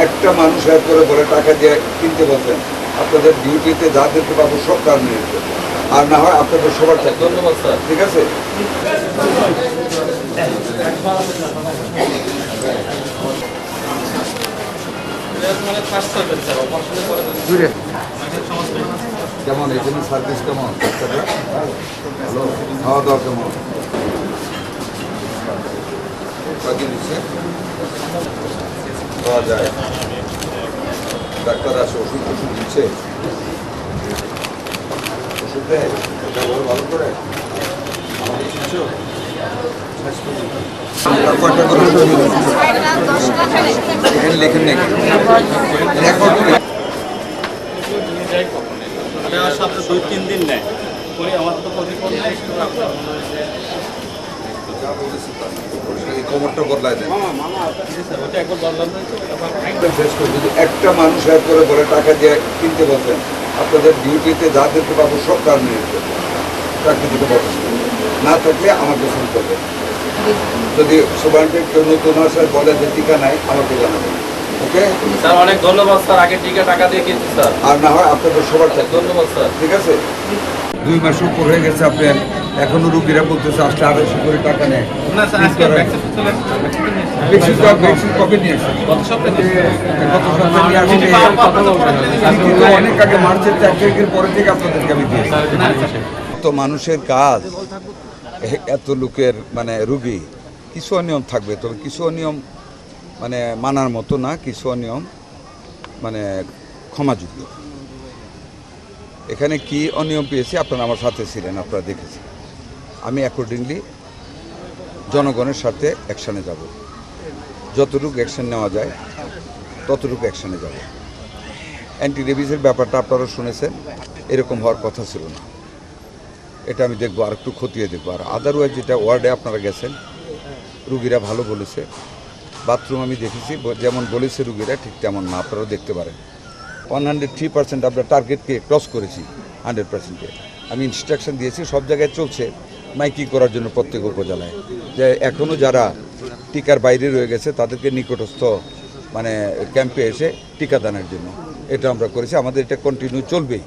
একটা মানুষ হেল্প করে বলে টাকা দিয়ে কিনতে বলছেন, আপনাদের ডিউটিতে যা দিতে পারবো সব কাজ নিয়ে যেতে। আর না হয় আপনাদের সবার চাই। ধন্যবাদ স্যার। ঠিক আছে। কেমন এখানে সার্ভিস কেমন? ভালো। খাওয়া দাওয়া কেমন? বাকি দিচ্ছে পাওয়া যায়। ডাক্তার আসে, ওষুধ টষুধ দিচ্ছে, ওষুধ দেয়, এটা বলে ভালো করে আমাকে শুনছো? কয়টা করে ওষুধ এখানে লেখেন নাকি? সপ্তাহে 2-3 দিন নেয় করি, আমার তো প্রতিফল নেই। খবরটা বদলায় দেন। ওটা একবার বদলাম যদি একটা মানুষ হেল্প করে বলে টাকা দিয়ে কিনতে বলছেন, আপনাদের ডিউটিতে যা দিতে পারবো সব কাজ নিয়ে যেতে। চাকরি দিতে পারবেন না থাকলে আমাকে ফোন করবেন। যদি সুপারিনটেন্ডেন্ট কেউ নতুন আসে বলে যে টিকা নাই, আমাকে জানাবেন। ওকে স্যার, অনেক ধন্যবাদ স্যার। আগে টাকা দিয়ে কিনছি স্যার। আর না হয় আপনাদের সবার চাই। ধন্যবাদ স্যার। ঠিক আছে। 2 মাস উপর হয়ে গেছে আপনার, এখনো রুগীরা বলতেছে আসলে 250 করে টাকা নেয়। না স্যার, আজকে ভ্যাকসিন কবে নিয়েছেন? গত সপ্তাহে গত সপ্তাহে নিয়ে আসলে কিন্তু অনেক আগে মার্চের 4 তারিখের পরে থেকে আপনাদেরকে আমি দিয়েছি। তো মানুষের কাজ, এত লোকের মানে রুগী, কিছু অনিয়ম থাকবে, তবে কিছু অনিয়ম মানে মানার মতো না, কিছু অনিয়ম মানে ক্ষমাযোগ্য। এখানে কি অনিয়ম পেয়েছি আপনারা আমার সাথে ছিলেন, আপনারা দেখেছেন। আমি অ্যাকর্ডিংলি জনগণের সাথে অ্যাকশানে যাব, যতটুকু অ্যাকশান নেওয়া যায় ততটুকু অ্যাকশানে যাব। অ্যান্টি রেবিসের ব্যাপারটা আপনারা শুনেছেন, এরকম হওয়ার কথা ছিল না। এটা আমি দেখবো, আর একটু খতিয়ে দেখবো। আর আদারওয়াইজ যেটা ওয়ার্ডে আপনারা গেছেন, রুগীরা ভালো বলেছে। বাথরুম আমি দেখেছি, যেমন বলেছে রুগীরা ঠিক তেমন না, আপনারাও দেখতে পারেন। 103% আমরা টার্গেটকে ক্রস করেছি, 100%-কে। আমি ইনস্ট্রাকশন দিয়েছি, সব জায়গায় চলছে মাইকিং করার জন্য প্রত্যেক উপজেলায়, যে এখনও যারা টিকার বাইরে রয়ে গেছে তাদেরকে নিকটস্থ মানে ক্যাম্পে এসে টিকাদানের জন্য। এটা আমরা করেছি, আমাদের এটা কন্টিনিউ চলবেই।